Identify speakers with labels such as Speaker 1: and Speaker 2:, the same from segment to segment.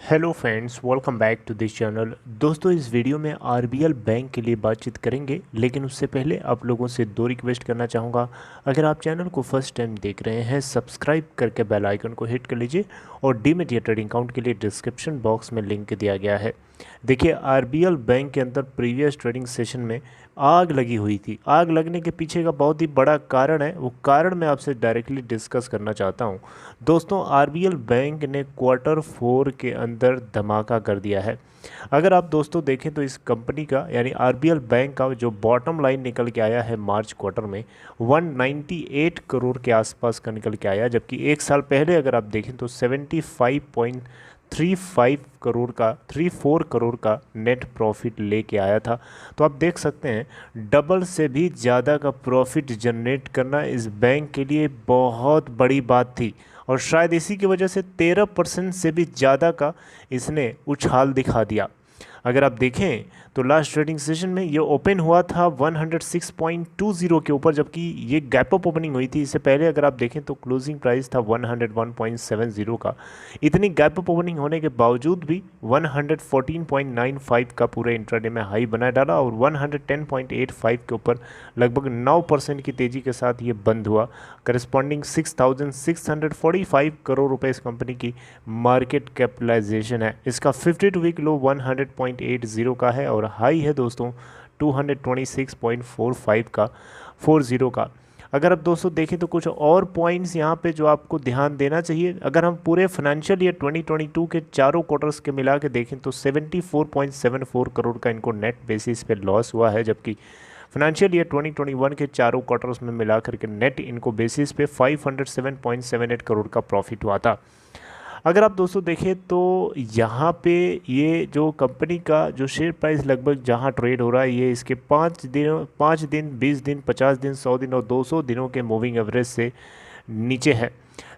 Speaker 1: Hello friends, welcome back to this channel. दोस्तों, इस video में आरबीएल बैंक के लिए बातचीत करेंगे, लेकिन उससे पहले आप लोगों से दो रिक्वेस्ट करना चाहूँगा। अगर आप चैनल को फर्स्ट टाइम देख रहे हैं, सब्सक्राइब करके बेल आइकन को हिट कर लीजिए और डीमैट या ट्रेडिंग अकाउंट के लिए डिस्क्रिप्शन बॉक्स में लिंक दिया गया है। देखिए, आरबीएल बैंक के अंदर प्रीवियस ट्रेडिंग सेशन में आग लगी हुई थी। आग लगने के पीछे का बहुत ही बड़ा कारण है, वो कारण मैं आपसे डायरेक्टली डिस्कस करना चाहता हूँ। दोस्तों, आरबीएल बैंक ने क्वार्टर 4 के अंदर धमाका कर दिया है। अगर आप दोस्तों देखें तो इस कंपनी का यानी आरबीएल बैंक का जो बॉटम लाइन निकल के आया है मार्च क्वार्टर में 198 करोड़ के आसपास का निकल के आया, जबकि एक साल पहले अगर आप देखें तो 34 करोड़ का नेट प्रॉफिट लेके आया था। तो आप देख सकते हैं, डबल से भी ज़्यादा का प्रॉफिट जनरेट करना इस बैंक के लिए बहुत बड़ी बात थी और शायद इसी की वजह से 13% से भी ज़्यादा का इसने उछाल दिखा दिया। अगर आप देखें तो लास्ट ट्रेडिंग सेशन में ये ओपन हुआ था 106.20 के ऊपर, जबकि ये गैप अप ओपनिंग हुई थी। इससे पहले अगर आप देखें तो क्लोजिंग प्राइस था 101.70 का। इतनी गैप अप ओपनिंग होने के बावजूद भी 114.95 का पूरे इंट्राडे में हाई बना डाला और 110.85 के ऊपर लगभग 9% की तेज़ी के साथ ये बंद हुआ। करस्पॉन्डिंग 6,645 करोड़ रुपए इस कंपनी की मार्केट कैपिटलाइजेशन है। इसका 52 वीक लो 100.80 का है और हाई है दोस्तों 226.45 का 40 का। अगर आप दोस्तों देखें तो कुछ और पॉइंट्स यहाँ पे जो आपको ध्यान देना चाहिए। अगर हम पूरे फाइनेंशियल ईयर 2022 के चारों क्वार्टर्स के मिला के देखें तो 74.74 करोड़ का इनको नेट बेसिस पे लॉस हुआ है, जबकि फाइनेंशियल ईयर 2021 के चारों क्वार्टर्स में मिला करके नेट इनको बेसिस पे 507.78 करोड़ का प्रॉफिट हुआ था। अगर आप दोस्तों देखें तो यहाँ पे ये जो कंपनी का जो शेयर प्राइस लगभग जहाँ ट्रेड हो रहा है, ये इसके 5 दिन 20 दिन 50 दिन 100 दिन और 200 दिनों के मूविंग एवरेज से नीचे है।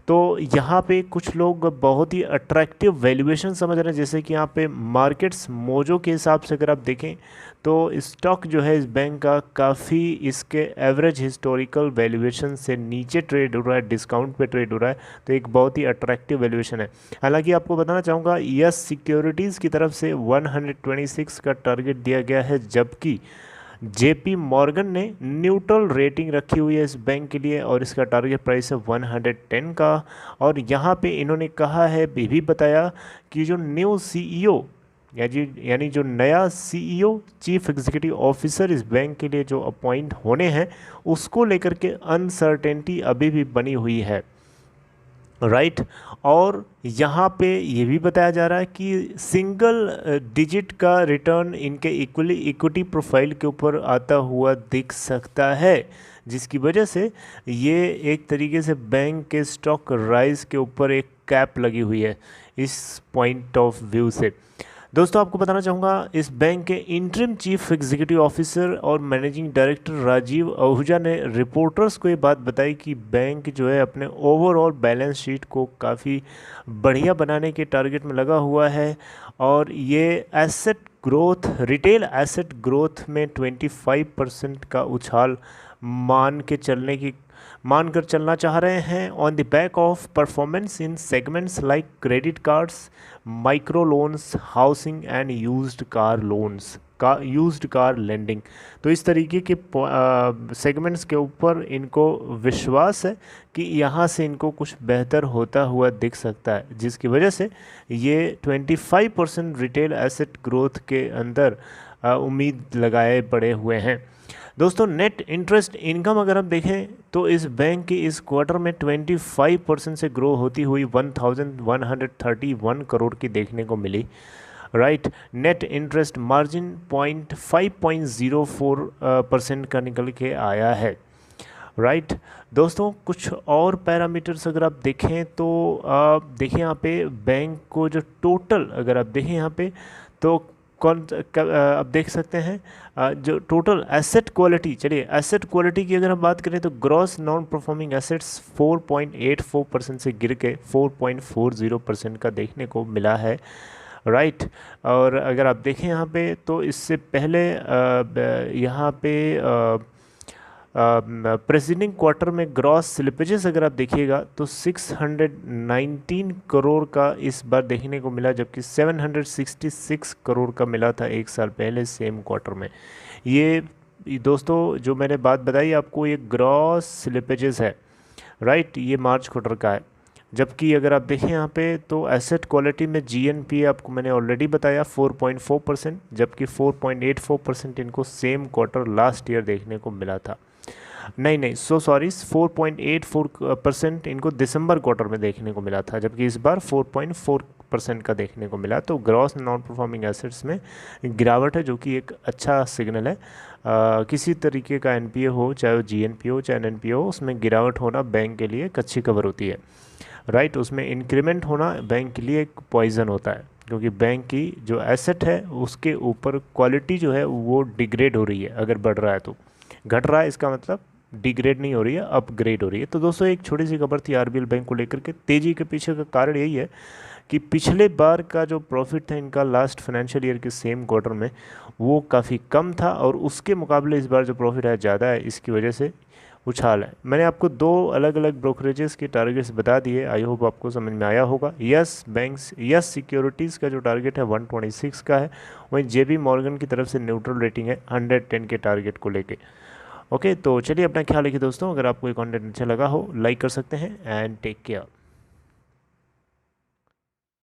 Speaker 1: तो यहाँ पे कुछ लोग बहुत ही अट्रैक्टिव वैल्यूएशन समझ रहे हैं, जैसे कि यहाँ पे मार्केट्स मोजो के हिसाब से अगर आप देखें तो स्टॉक जो है इस बैंक का काफ़ी इसके एवरेज हिस्टोरिकल वैल्यूएशन से नीचे ट्रेड हो रहा है, डिस्काउंट पे ट्रेड हो रहा है। तो एक बहुत ही अट्रैक्टिव वैल्यूएशन है। हालांकि आपको बताना चाहूँगा, यस सिक्योरिटीज़ की तरफ से 126 का टारगेट दिया गया है, जबकि जेपी मॉर्गन ने न्यूट्रल रेटिंग रखी हुई है इस बैंक के लिए और इसका टारगेट प्राइस है 110 का। और यहाँ पे इन्होंने कहा है, भी बताया कि जो न्यू सीईओ यानी जो नया सीईओ चीफ एग्जीक्यूटिव ऑफिसर इस बैंक के लिए जो अपॉइंट होने हैं, उसको लेकर के अनसर्टेनिटी अभी भी बनी हुई है, राइट। और यहाँ पे ये भी बताया जा रहा है कि सिंगल डिजिट का रिटर्न इनके इक्विटी प्रोफाइल के ऊपर आता हुआ दिख सकता है, जिसकी वजह से ये एक तरीके से बैंक के स्टॉक राइज के ऊपर एक कैप लगी हुई है इस पॉइंट ऑफ व्यू से। दोस्तों, आपको बताना चाहूँगा, इस बैंक के इंटरिम चीफ एग्जीक्यूटिव ऑफिसर और मैनेजिंग डायरेक्टर राजीव आहूजा ने रिपोर्टर्स को ये बात बताई कि बैंक जो है अपने ओवरऑल बैलेंस शीट को काफ़ी बढ़िया बनाने के टारगेट में लगा हुआ है और ये asset growth, retail asset growth में 25% का उछाल मानकर चलना चाह रहे हैं on the back of performance in segments like credit cards, micro loans, housing and used car lending. तो इस तरीके के सेगमेंट्स के ऊपर इनको विश्वास है कि यहाँ से इनको कुछ बेहतर होता हुआ दिख सकता है, जिसकी वजह से ये 25% रिटेल एसेट ग्रोथ के अंदर उम्मीद लगाए पड़े हुए हैं। दोस्तों, नेट इंटरेस्ट इनकम अगर हम देखें तो इस बैंक की इस क्वार्टर में 25% से ग्रो होती हुई 1131 करोड़ की देखने को मिली, राइट। नेट इंटरेस्ट मार्जिन 5.04% का निकल के आया है, राइट। दोस्तों, कुछ और पैरामीटर्स अगर आप देखें तो देखिए यहाँ पे बैंक को जो टोटल अगर आप देखें यहाँ पे तो आप देख सकते हैं जो टोटल एसेट क्वालिटी, चलिए एसेट क्वालिटी की अगर हम बात करें तो ग्रॉस नॉन परफॉर्मिंग एसेट्स 4.84% से गिर के 4.40% का देखने को मिला है, राइट। और अगर आप देखें यहाँ पे तो इससे पहले यहाँ पे प्रेसिडिंग क्वार्टर में ग्रॉस स्लिपेजेस अगर आप देखिएगा तो 619 करोड़ का इस बार देखने को मिला, जबकि 766 करोड़ का मिला था एक साल पहले सेम क्वार्टर में। ये दोस्तों जो मैंने बात बताई आपको, ये ग्रॉस स्लिपेजेस है, राइट, ये मार्च क्वार्टर का है। जबकि अगर आप देखें यहाँ पे तो एसेट क्वालिटी में GNPA आपको मैंने ऑलरेडी बताया 4.4%, जबकि 4.84% इनको सेम क्वार्टर लास्ट ईयर देखने को मिला था। नहीं, 4.84% इनको दिसंबर क्वार्टर में देखने को मिला था, जबकि इस बार 4.4% का देखने को मिला। तो ग्रॉस नॉन परफॉर्मिंग एसेट्स में गिरावट है, जो कि एक अच्छा सिग्नल है। किसी तरीके का NPA हो, चाहे वो GNPA हो चाहे NNPA हो, उसमें गिरावट होना बैंक के लिए एक अच्छी खबर होती है, राइट। उसमें इंक्रीमेंट होना बैंक के लिए एक पॉइजन होता है, क्योंकि बैंक की जो एसेट है उसके ऊपर क्वालिटी जो है वो डिग्रेड हो रही है। अगर बढ़ रहा है तो घट रहा है, इसका मतलब डिग्रेड नहीं हो रही है, अपग्रेड हो रही है। तो दोस्तों एक छोटी सी खबर थी RBL बैंक को लेकर के। तेज़ी के पीछे का कारण यही है कि पिछले बार का जो प्रॉफिट था इनका लास्ट फाइनेंशियल ईयर के सेम क्वार्टर में, वो काफ़ी कम था, और उसके मुकाबले इस बार जो प्रॉफिट है ज़्यादा है, इसकी वजह से उछाल है। मैंने आपको 2 अलग अलग ब्रोकरेजेस के टारगेट्स बता दिए, आई होप आपको समझ में आया होगा। यस बैंक्स, यस सिक्योरिटीज़ का जो टारगेट है 126 का है, वहीं JP मॉर्गन की तरफ से न्यूट्रल रेटिंग है 110 के टारगेट को लेके। ओके, तो चलिए अपना ख्याल रखिए दोस्तों। अगर आपको ये कंटेंट अच्छा लगा हो, लाइक कर सकते हैं, एंड टेक केयर।